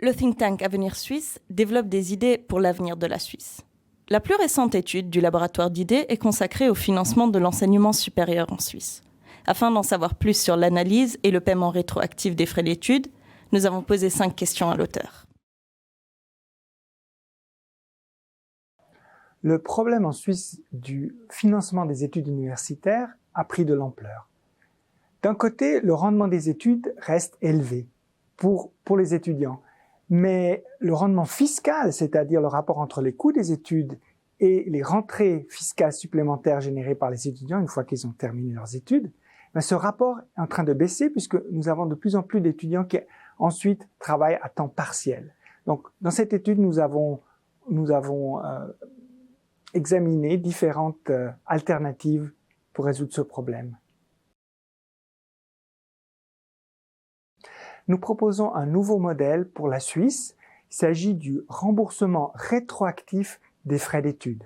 Le think tank Avenir Suisse développe des idées pour l'avenir de la Suisse. La plus récente étude du laboratoire d'idées est consacrée au financement de l'enseignement supérieur en Suisse. Afin d'en savoir plus sur l'analyse et le paiement rétroactif des frais d'études, nous avons posé 5 questions à l'auteur. Le problème en Suisse du financement des études universitaires a pris de l'ampleur. D'un côté, le rendement des études reste élevé pour les étudiants. Mais le rendement fiscal, c'est-à-dire le rapport entre les coûts des études et les rentrées fiscales supplémentaires générées par les étudiants une fois qu'ils ont terminé leurs études, ce rapport est en train de baisser puisque nous avons de plus en plus d'étudiants qui ensuite travaillent à temps partiel. Donc, dans cette étude, nous avons examiné différentes alternatives pour résoudre ce problème. Nous proposons un nouveau modèle pour la Suisse. Il s'agit du remboursement rétroactif des frais d'études.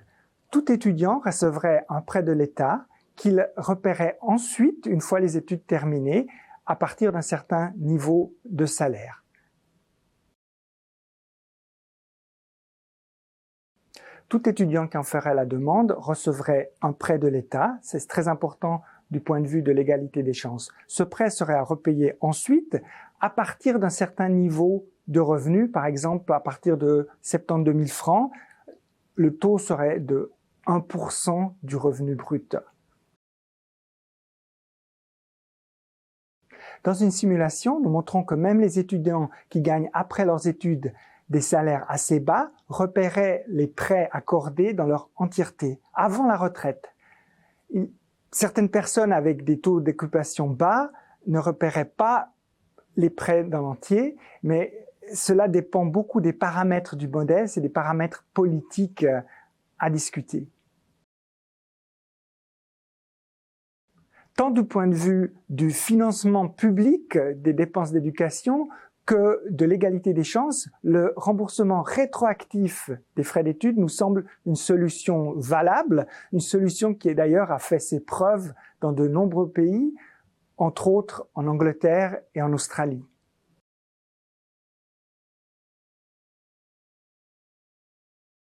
Tout étudiant recevrait un prêt de l'État qu'il repaierait ensuite, une fois les études terminées, à partir d'un certain niveau de salaire. Tout étudiant qui en ferait la demande recevrait un prêt de l'État. C'est très important du point de vue de l'égalité des chances. Ce prêt serait à repayer ensuite à partir d'un certain niveau de revenus. Par exemple, à partir de 72 000 francs, le taux serait de 1% du revenu brut. Dans une simulation, nous montrons que même les étudiants qui gagnent après leurs études des salaires assez bas repaieraient les prêts accordés dans leur entièreté, avant la retraite. Certaines personnes avec des taux d'occupation bas ne repaieraient pas les prêts dans l'entier, mais cela dépend beaucoup des paramètres du modèle, c'est des paramètres politiques à discuter. Tant du point de vue du financement public des dépenses d'éducation que de l'égalité des chances, le remboursement rétroactif des frais d'études nous semble une solution valable, une solution qui d'ailleurs a fait ses preuves dans de nombreux pays, entre autres en Angleterre et en Australie.